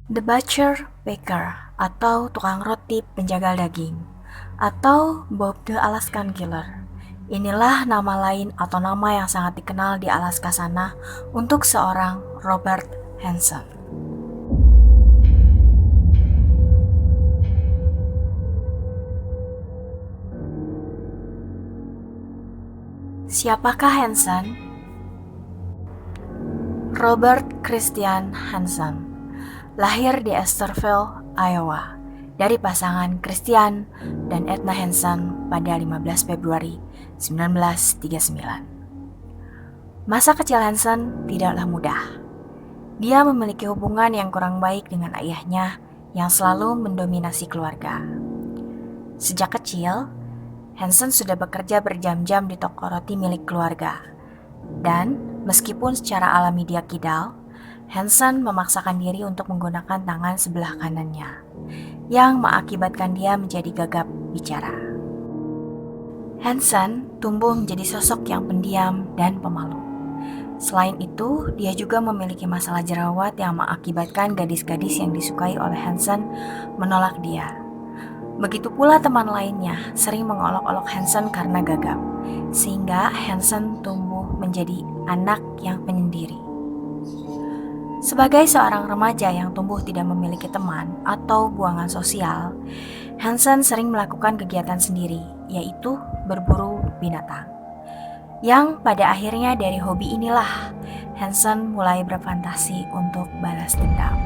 The Butcher Baker atau tukang roti penjagal daging, atau Bob the Alaskan Killer. Inilah nama lain atau nama yang sangat dikenal di Alaska sana untuk seorang Robert Hansen. Siapakah Hansen? Robert Christian Hansen lahir di Esterville, Iowa, dari pasangan Christian dan Edna Hansen pada 15 Februari 1939. Masa kecil Hansen tidaklah mudah. Dia memiliki hubungan yang kurang baik dengan ayahnya yang selalu mendominasi keluarga. Sejak kecil, Hansen sudah bekerja berjam-jam di toko roti milik keluarga. Dan meskipun secara alami dia kidal, Hansen memaksakan diri untuk menggunakan tangan sebelah kanannya, yang mengakibatkan dia menjadi gagap bicara. Hansen tumbuh menjadi sosok yang pendiam dan pemalu. Selain itu, dia juga memiliki masalah jerawat yang mengakibatkan gadis-gadis yang disukai oleh Hansen menolak dia. Begitu pula teman lainnya sering mengolok-olok Hansen karena gagap, sehingga Hansen tumbuh menjadi anak yang penyendiri. Sebagai seorang remaja yang tumbuh tidak memiliki teman atau buangan sosial, Hansen sering melakukan kegiatan sendiri, yaitu berburu binatang. Yang pada akhirnya dari hobi inilah Hansen mulai berfantasi untuk balas dendam.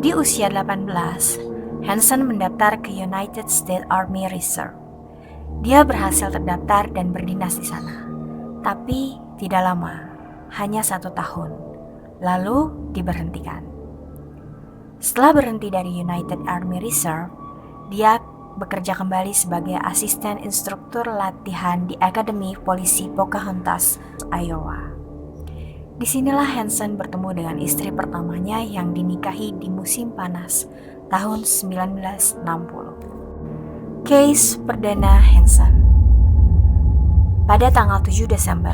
Di usia 18, Hansen mendaftar ke United States Army Reserve. Dia berhasil terdaftar dan berdinas di sana, tapi tidak lama, hanya 1 tahun, lalu diberhentikan. Setelah berhenti dari United Army Reserve, dia bekerja kembali sebagai asisten instruktur latihan di Akademi Polisi Pocahontas, Iowa. Disinilah Hansen bertemu dengan istri pertamanya yang dinikahi di musim panas tahun 1960. Case perdana Hansen. Pada tanggal 7 Desember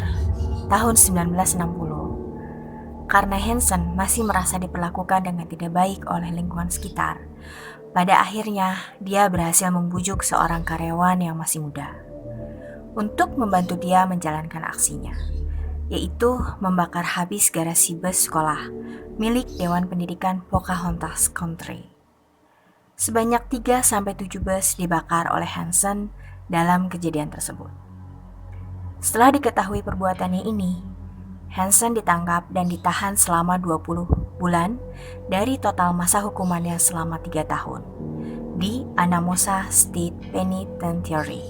tahun 1960, karena Hansen masih merasa diperlakukan dengan tidak baik oleh lingkungan sekitar, pada akhirnya dia berhasil membujuk seorang karyawan yang masih muda untuk membantu dia menjalankan aksinya, yaitu membakar habis garasi bus sekolah milik Dewan Pendidikan Pocahontas Country. Sebanyak 3-7 bus dibakar oleh Hansen dalam kejadian tersebut. Setelah diketahui perbuatannya ini, Hansen ditangkap dan ditahan selama 20 bulan dari total masa hukumannya selama 3 tahun di Anamosa State Penitentiary.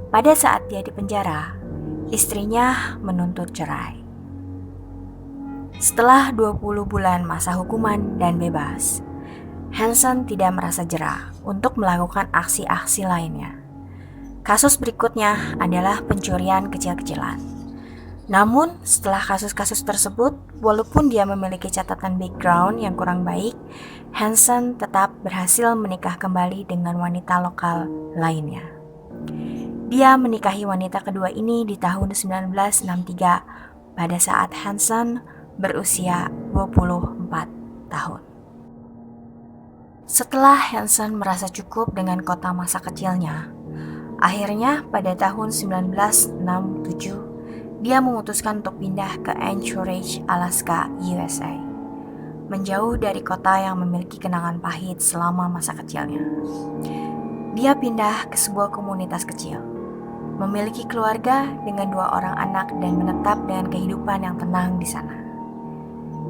Pada saat dia di penjara, istrinya menuntut cerai. Setelah 20 bulan masa hukuman dan bebas, Hansen tidak merasa jera untuk melakukan aksi-aksi lainnya. Kasus berikutnya adalah pencurian kecil-kecilan. Namun, setelah kasus-kasus tersebut, walaupun dia memiliki catatan background yang kurang baik, Hansen tetap berhasil menikah kembali dengan wanita lokal lainnya. Dia menikahi wanita kedua ini di tahun 1963 pada saat Hansen berusia 24 tahun. Setelah Hansen merasa cukup dengan kota masa kecilnya, akhirnya pada tahun 1967 dia memutuskan untuk pindah ke Anchorage, Alaska, USA, menjauh dari kota yang memiliki kenangan pahit selama masa kecilnya. Dia pindah ke sebuah komunitas kecil, memiliki keluarga dengan 2 orang anak dan menetap dengan kehidupan yang tenang di sana.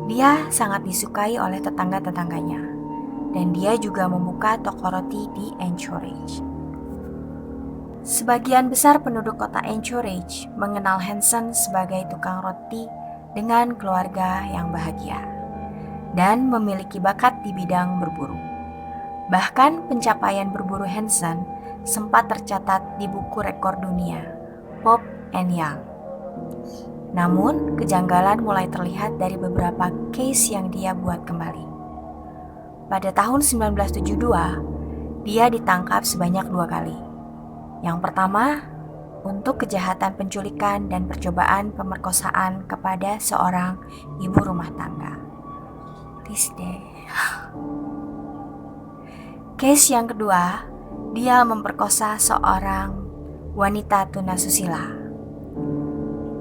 Dia sangat disukai oleh tetangga-tetangganya, dan dia juga membuka toko roti di Anchorage. Sebagian besar penduduk kota Anchorage mengenal Hansen sebagai tukang roti dengan keluarga yang bahagia dan memiliki bakat di bidang berburu. Bahkan pencapaian berburu Hansen sempat tercatat di buku rekor dunia Pop and Young. Namun, kejanggalan mulai terlihat dari beberapa case yang dia buat kembali. Pada tahun 1972, dia ditangkap sebanyak 2 kali. Yang pertama, untuk kejahatan penculikan dan percobaan pemerkosaan kepada seorang ibu rumah tangga. Please deh. Case yang kedua, dia memperkosa seorang wanita tunasusila.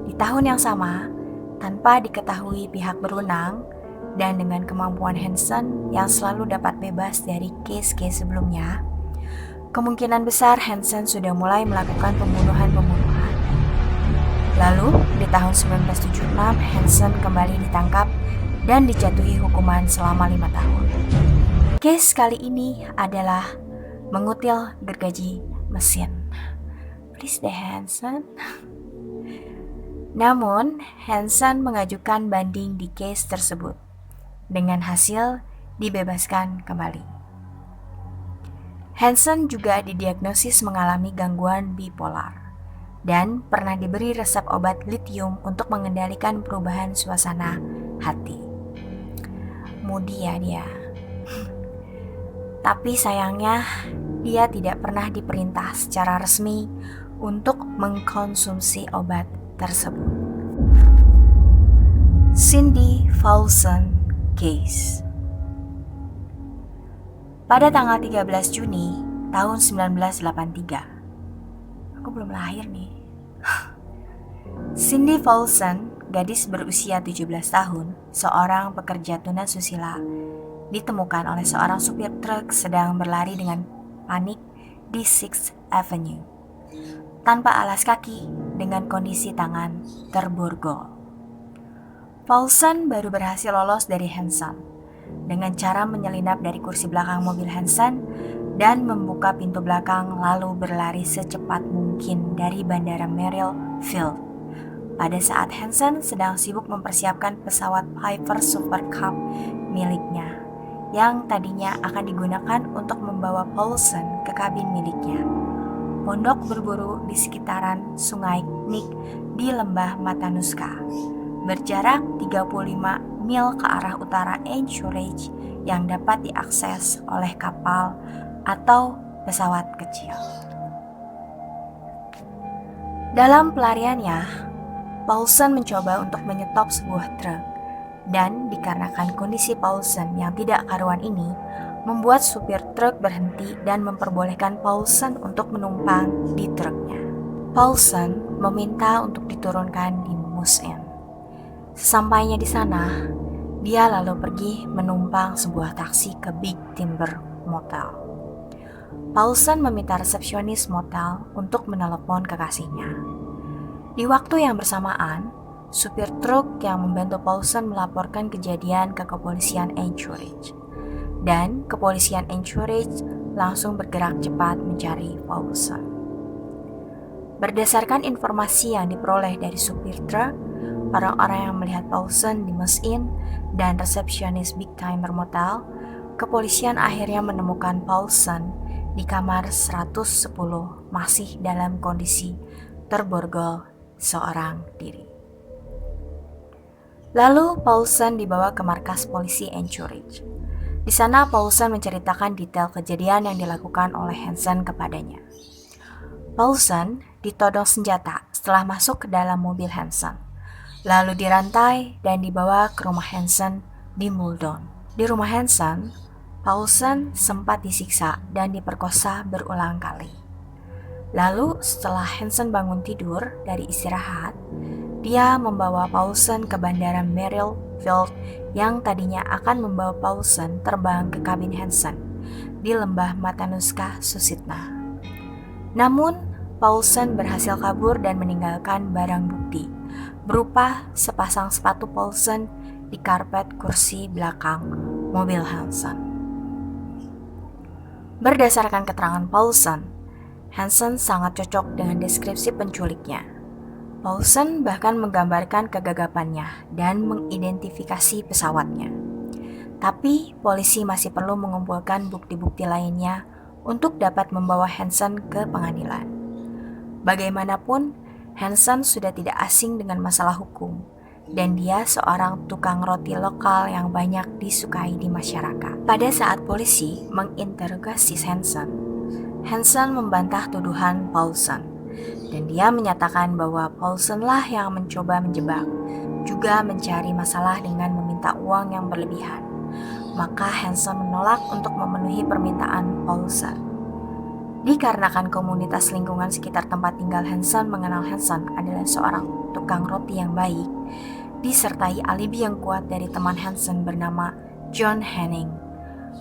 Di tahun yang sama, tanpa diketahui pihak berwenang, dan dengan kemampuan Hansen yang selalu dapat bebas dari case-case sebelumnya, kemungkinan besar Hansen sudah mulai melakukan pembunuhan-pembunuhan. Lalu, di tahun 1976, Hansen kembali ditangkap dan dijatuhi hukuman selama 5 tahun. Case kali ini adalah mengutil gergaji mesin. Please deh Hansen. Namun, Hansen mengajukan banding di case tersebut. Dengan hasil dibebaskan kembali. Hansen juga didiagnosis mengalami gangguan bipolar dan pernah diberi resep obat litium untuk mengendalikan perubahan suasana hati. Moody ya dia. Tapi sayangnya dia tidak pernah diperintah secara resmi untuk mengkonsumsi obat tersebut. Cindy Paulson Case. Pada tanggal 13 Juni tahun 1983. Aku belum lahir nih. Cindy Paulson, gadis berusia 17 tahun, seorang pekerja tunasusila, ditemukan oleh seorang supir truk sedang berlari dengan panik di 6th Avenue, tanpa alas kaki dengan kondisi tangan terborgol. Paulson baru berhasil lolos dari Hansen dengan cara menyelinap dari kursi belakang mobil Hansen dan membuka pintu belakang lalu berlari secepat mungkin dari Bandara Merrill Field pada saat Hansen sedang sibuk mempersiapkan pesawat Piper Super Cub miliknya yang tadinya akan digunakan untuk membawa Paulson ke kabin miliknya. Pondok berburu di sekitaran Sungai Knik di lembah Matanuska, berjarak 35 mil ke arah utara Anchorage yang dapat diakses oleh kapal atau pesawat kecil. Dalam pelariannya, Paulson mencoba untuk menyetop sebuah truk dan dikarenakan kondisi Paulson yang tidak karuan ini, membuat supir truk berhenti dan memperbolehkan Paulson untuk menumpang di truknya. Paulson meminta untuk diturunkan di Moose Inn. Sesampainya di sana, dia lalu pergi menumpang sebuah taksi ke Big Timber Motel. Paulson meminta resepsionis motel untuk menelepon kekasihnya. Di waktu yang bersamaan, supir truk yang membantu Paulson melaporkan kejadian ke kepolisian Anchorage. Dan kepolisian Anchorage langsung bergerak cepat mencari Paulson. Berdasarkan informasi yang diperoleh dari supir truk, orang-orang yang melihat Paulson di Moose Inn dan resepsionis Big Timber Motel, kepolisian akhirnya menemukan Paulson di kamar 110 masih dalam kondisi terborgol seorang diri. Lalu Paulson dibawa ke markas polisi Anchorage. Di sana Paulson menceritakan detail kejadian yang dilakukan oleh Hansen kepadanya. Paulson ditodong senjata setelah masuk ke dalam mobil Hansen, lalu dirantai dan dibawa ke rumah Hansen di Muldoon. Di rumah Hansen, Paulson sempat disiksa dan diperkosa berulang kali. Lalu setelah Hansen bangun tidur dari istirahat, dia membawa Paulson ke Bandara Merrill Field yang tadinya akan membawa Paulson terbang ke kabin Hansen di lembah Matanuska, Susitna. Namun, Paulson berhasil kabur dan meninggalkan barang bukti berupa sepasang sepatu Paulson di karpet kursi belakang mobil Hansen. Berdasarkan keterangan Paulson, Hansen sangat cocok dengan deskripsi penculiknya. Paulson bahkan menggambarkan kegagapannya dan mengidentifikasi pesawatnya. Tapi polisi masih perlu mengumpulkan bukti-bukti lainnya untuk dapat membawa Hansen ke pengadilan. Bagaimanapun, Hansen sudah tidak asing dengan masalah hukum, dan dia seorang tukang roti lokal yang banyak disukai di masyarakat. Pada saat polisi menginterogasi Hansen, Hansen membantah tuduhan Paulson dan dia menyatakan bahwa Paulson lah yang mencoba menjebak, juga mencari masalah dengan meminta uang yang berlebihan. Maka Hanson menolak untuk memenuhi permintaan Paulson. Dikarenakan komunitas lingkungan sekitar tempat tinggal Hanson mengenal Hanson adalah seorang tukang roti yang baik, disertai alibi yang kuat dari teman Hanson bernama John Henning,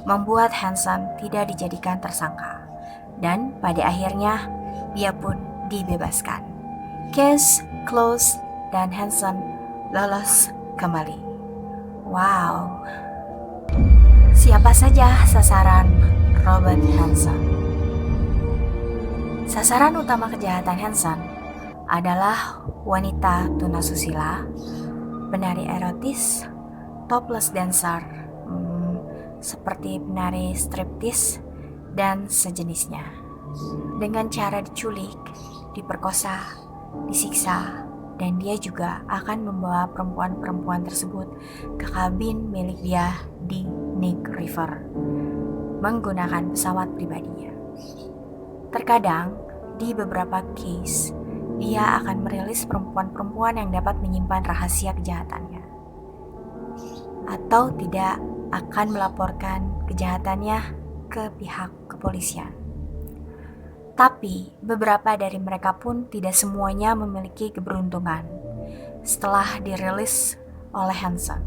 membuat Hanson tidak dijadikan tersangka, dan pada akhirnya dia pun dibebaskan. Case closed dan Hanson lolos kembali. Wow, siapa saja sasaran Robert Hanson? Sasaran utama kejahatan Hanson adalah wanita tunasusila, penari erotis, topless dancer, seperti penari striptease dan sejenisnya. Dengan cara diculik, diperkosa, disiksa, dan dia juga akan membawa perempuan-perempuan tersebut ke kabin milik dia di Snake River menggunakan pesawat pribadinya. Terkadang, di beberapa case, dia akan merilis perempuan-perempuan yang dapat menyimpan rahasia kejahatannya, atau tidak akan melaporkan kejahatannya ke pihak kepolisian. Tapi, beberapa dari mereka pun tidak semuanya memiliki keberuntungan setelah dirilis oleh Hanson.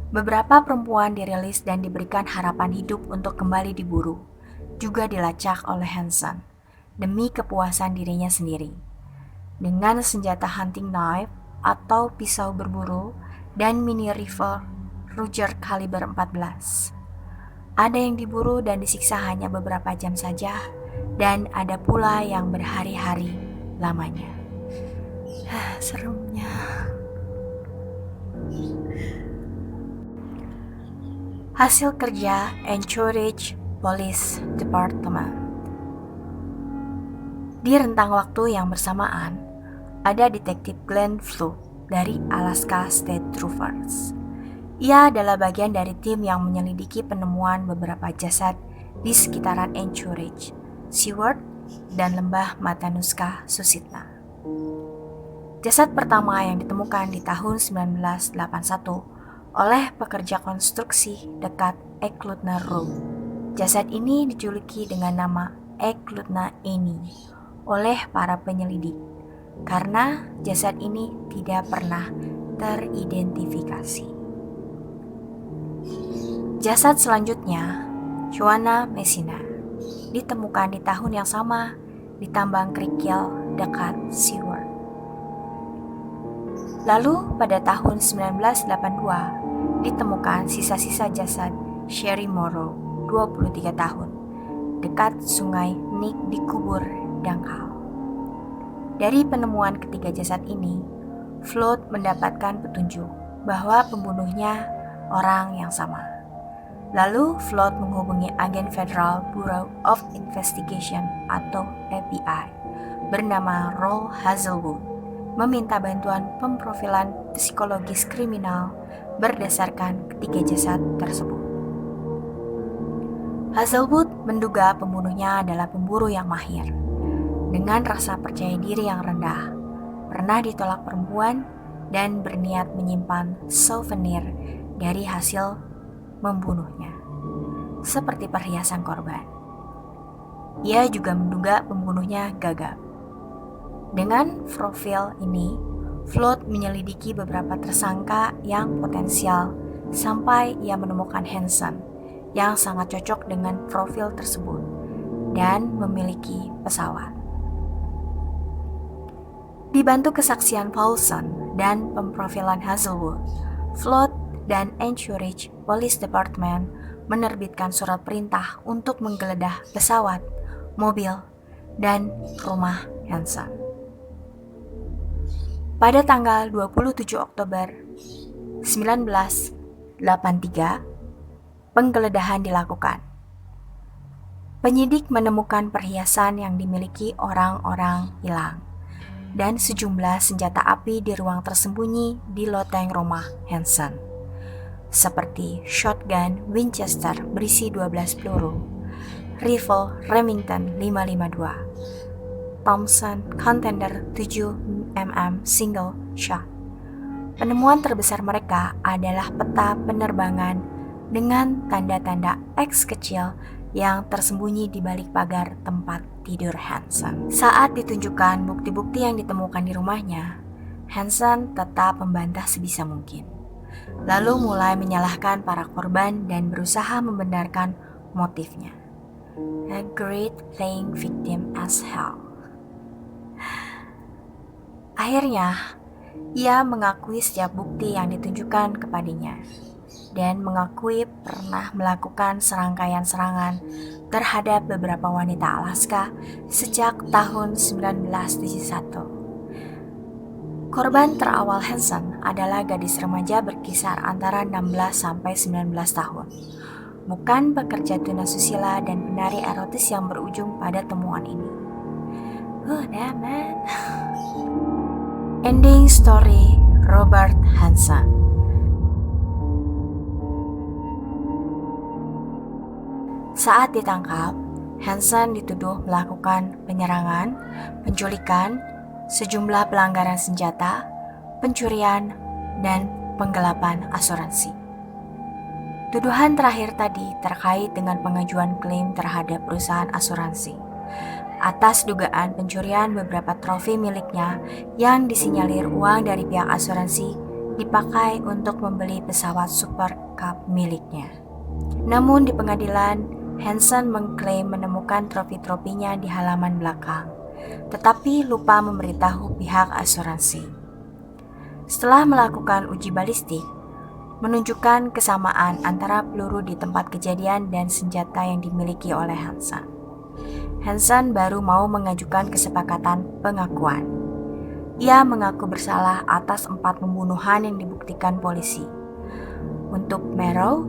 Beberapa perempuan dirilis dan diberikan harapan hidup untuk kembali diburu, juga dilacak oleh Hanson demi kepuasan dirinya sendiri dengan senjata hunting knife atau pisau berburu dan mini rifle Ruger kaliber 14. Ada yang diburu dan disiksa hanya beberapa jam saja, dan ada pula yang berhari-hari lamanya. Seremnya. Hasil kerja Anchorage Police Department. Di rentang waktu yang bersamaan, ada detektif Glenn Fluke dari Alaska State Troopers. Ia adalah bagian dari tim yang menyelidiki penemuan beberapa jasad di sekitaran Anchorage, Seward, dan lembah Matanuska Susitna. Jasad pertama yang ditemukan di tahun 1981 oleh pekerja konstruksi dekat Eklutna Road. Jasad ini dijuluki dengan nama Eklutna Annie oleh para penyelidik karena jasad ini tidak pernah teridentifikasi. Jasad selanjutnya, Joanna Messina, ditemukan di tahun yang sama di tambang kerikil dekat Seward. Lalu pada tahun 1982 ditemukan sisa-sisa jasad Sherry Morrow, 23 tahun, dekat sungai Nick di kubur dangkal. Dari penemuan ketiga jasad ini, Flood mendapatkan petunjuk bahwa pembunuhnya orang yang sama. Lalu Flood menghubungi agen Federal Bureau of Investigation atau FBI bernama Roll Hazelwood, meminta bantuan pemprofilan psikologis kriminal berdasarkan ketiga jasad tersebut. Hazelwood menduga pembunuhnya adalah pemburu yang mahir, dengan rasa percaya diri yang rendah, pernah ditolak perempuan, dan berniat menyimpan souvenir dari hasil membunuhnya, seperti perhiasan korban. Ia juga menduga pembunuhnya gagap. Dengan profil ini, Flood menyelidiki beberapa tersangka yang potensial sampai ia menemukan Hanson yang sangat cocok dengan profil tersebut dan memiliki pesawat. Dibantu kesaksian Paulson dan pemprofilan Hazelwood, Flood dan Anchorage Police Department menerbitkan surat perintah untuk menggeledah pesawat, mobil, dan rumah Hanson. Pada tanggal 27 Oktober 1983, penggeledahan dilakukan. Penyidik menemukan perhiasan yang dimiliki orang-orang hilang dan sejumlah senjata api di ruang tersembunyi di loteng rumah Hanson, seperti shotgun Winchester berisi 12 peluru, rifle Remington 552, Thompson Contender 7mm single shot. Penemuan terbesar mereka adalah peta penerbangan dengan tanda-tanda X kecil yang tersembunyi di balik pagar tempat tidur Hansen. Saat ditunjukkan bukti-bukti yang ditemukan di rumahnya, Hansen tetap membantah sebisa mungkin. Lalu mulai menyalahkan para korban dan berusaha membenarkan motifnya. A great playing victim as hell. Akhirnya, ia mengakui setiap bukti yang ditunjukkan kepadanya dan mengakui pernah melakukan serangkaian serangan terhadap beberapa wanita Alaska sejak tahun 1971. Korban terawal Hansen adalah gadis remaja berkisar antara 16 sampai 19 tahun. Bukan pekerja tunasusila dan penari erotis yang berujung pada temuan ini. Damn man. Ending story Robert Hansen. Saat ditangkap, Hansen dituduh melakukan penyerangan, penculikan, sejumlah pelanggaran senjata, pencurian, dan penggelapan asuransi. Tuduhan terakhir tadi terkait dengan pengajuan klaim terhadap perusahaan asuransi atas dugaan pencurian beberapa trofi miliknya yang disinyalir uang dari pihak asuransi dipakai untuk membeli pesawat Super Cup miliknya. Namun di pengadilan, Hansen mengklaim menemukan trofi-trofinya di halaman belakang, tetapi lupa memberitahu pihak asuransi. Setelah melakukan uji balistik, menunjukkan kesamaan antara peluru di tempat kejadian dan senjata yang dimiliki oleh Hansen. Hansen baru mau mengajukan kesepakatan pengakuan. Ia mengaku bersalah atas 4 pembunuhan yang dibuktikan polisi. Untuk Merrow,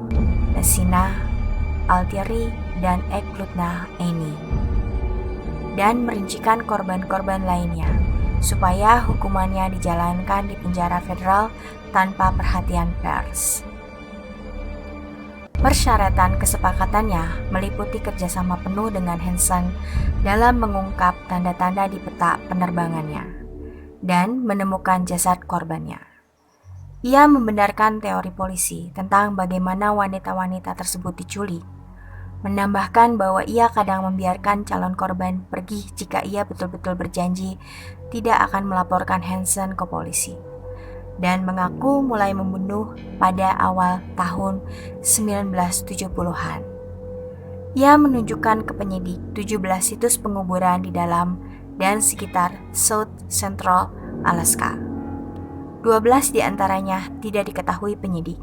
Messina, Altieri, dan Eklutna Eni. Dan merincikan korban-korban lainnya, supaya hukumannya dijalankan di penjara federal tanpa perhatian pers. Persyaratan kesepakatannya meliputi kerjasama penuh dengan Hansen dalam mengungkap tanda-tanda di peta penerbangannya dan menemukan jasad korbannya. Ia membenarkan teori polisi tentang bagaimana wanita-wanita tersebut diculik, menambahkan bahwa ia kadang membiarkan calon korban pergi jika ia betul-betul berjanji tidak akan melaporkan Hansen ke polisi, dan mengaku mulai membunuh pada awal tahun 1970-an. Ia menunjukkan ke penyidik 17 situs penguburan di dalam dan sekitar South Central Alaska. 12 diantaranya tidak diketahui penyidik,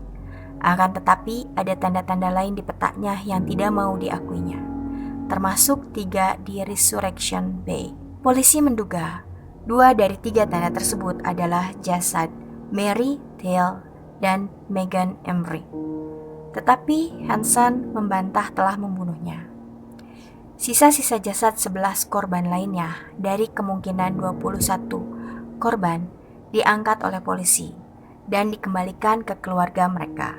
akan tetapi ada tanda-tanda lain di petanya yang tidak mau diakuinya, termasuk 3 di Resurrection Bay. Polisi menduga 2 dari 3 tanda tersebut adalah jasad Mary Thiel dan Megan Emery. Tetapi Hansen membantah telah membunuhnya. Sisa-sisa jasad 11 korban lainnya dari kemungkinan 21 korban diangkat oleh polisi dan dikembalikan ke keluarga mereka.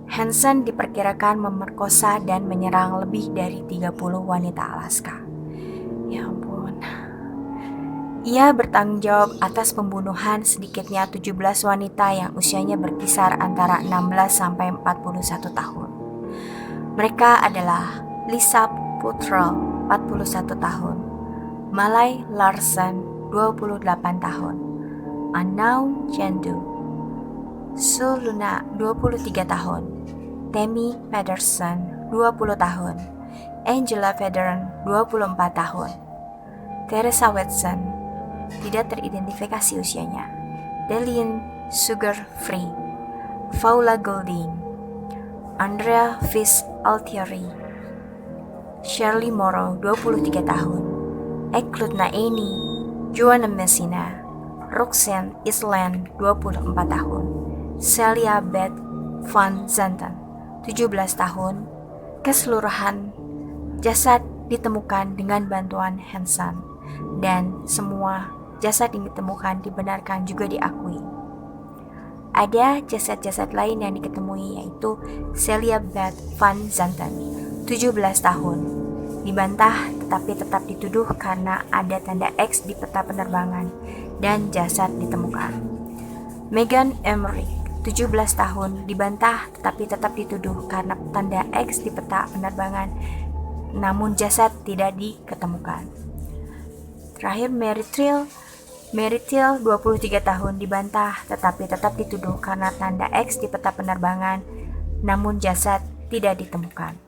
Hansen diperkirakan memerkosa dan menyerang lebih dari 30 wanita Alaska. Ya ampun. Ia bertanggung jawab atas pembunuhan sedikitnya 17 wanita yang usianya berkisar antara 16 sampai 41 tahun. Mereka adalah Lisa Puttrell, 41 tahun, Malay Larsen, 28 tahun, Unknown Gender, Sue Luna, 23 tahun, Tammy Pedersen, 20 tahun, Angela Federer, 24 tahun, Teresa Watson, tidak teridentifikasi usianya, Delian Sugar Free, Paula Golding, Andrea Fish Altieri, Shirley Morrow, 23 tahun, Eklutna Eni, Joanna Messina, Roxanne Island, 24 tahun, Celia Beth Van Zanten, 17 tahun. Keseluruhan jasad ditemukan dengan bantuan Hansen, dan semua jasad yang ditemukan dibenarkan juga diakui. Ada jasad-jasad lain yang diketemui, yaitu Celia Beth Van Zanten, 17 tahun, dibantah tetapi tetap dituduh karena ada tanda X di peta penerbangan dan jasad ditemukan. Megan Emmerich, 17 tahun, dibantah tetapi tetap dituduh karena tanda X di peta penerbangan namun jasad tidak diketemukan. Terakhir Mary Till, 23 tahun, dibantah tetapi tetap dituduh karena tanda X di peta penerbangan namun jasad tidak ditemukan.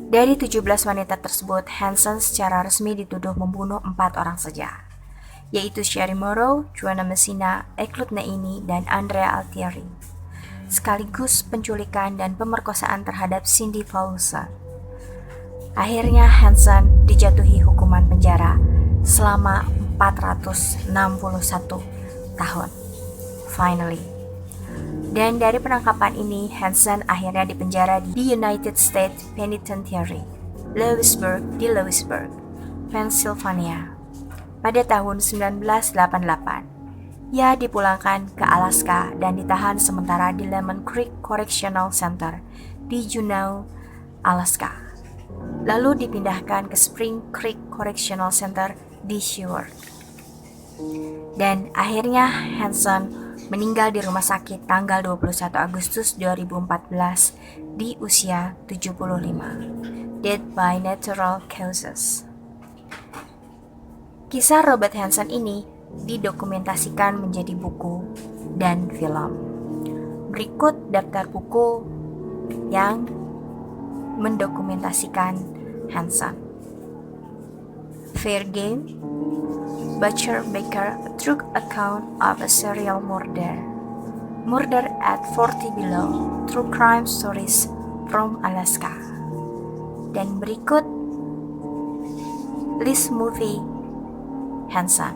Dari 17 wanita tersebut, Hansen secara resmi dituduh membunuh 4 orang saja, yaitu Sherry Morrow, Joanna Messina, Eklund Naini, dan Andrea Altieri, sekaligus penculikan dan pemerkosaan terhadap Cindy Paulson. Akhirnya Hansen dijatuhi hukuman penjara selama 461 tahun. Finally. Dan dari penangkapan ini, Hansen akhirnya dipenjara di United States Penitentiary, Lewisburg, Pennsylvania, pada tahun 1988. Ia dipulangkan ke Alaska dan ditahan sementara di Lemon Creek Correctional Center di Juneau, Alaska. Lalu dipindahkan ke Spring Creek Correctional Center di Seward. Dan akhirnya Hansen meninggal di rumah sakit tanggal 21 Agustus 2014 di usia 75. Death by natural causes. Kisah Robert Hansen ini didokumentasikan menjadi buku dan film. Berikut daftar buku yang mendokumentasikan Hansen. Fair Game, Butcher Baker, A True Account of a Serial Murder, Murder at 40 Below, True Crime Stories from Alaska. Dan berikut list movie Hansen.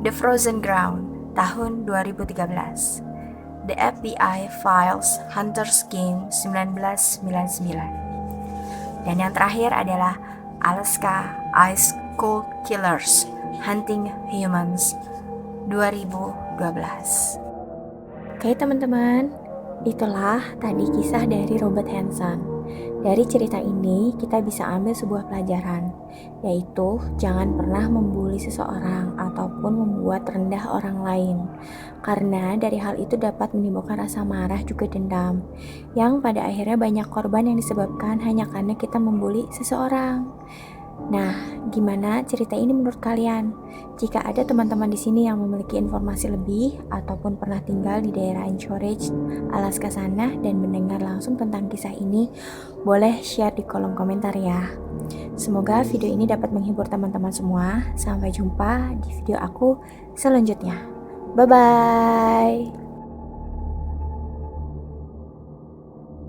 The Frozen Ground, tahun 2013. The FBI Files, Hunter's Game, 1999. Dan yang terakhir adalah Alaska Ice Cold Killers, Hunting Humans, 2012. Oke teman-teman, itulah tadi kisah dari Robert Hansen. Dari cerita ini kita bisa ambil sebuah pelajaran, yaitu jangan pernah membuli seseorang ataupun membuat rendah orang lain, karena dari hal itu dapat menimbulkan rasa marah juga dendam, yang pada akhirnya banyak korban yang disebabkan hanya karena kita membuli seseorang. Nah, gimana cerita ini menurut kalian? Jika ada teman-teman di sini yang memiliki informasi lebih ataupun pernah tinggal di daerah Anchorage, Alaska sana dan mendengar langsung tentang kisah ini, boleh share di kolom komentar ya. Semoga video ini dapat menghibur teman-teman semua. Sampai jumpa di video aku selanjutnya. Bye-bye.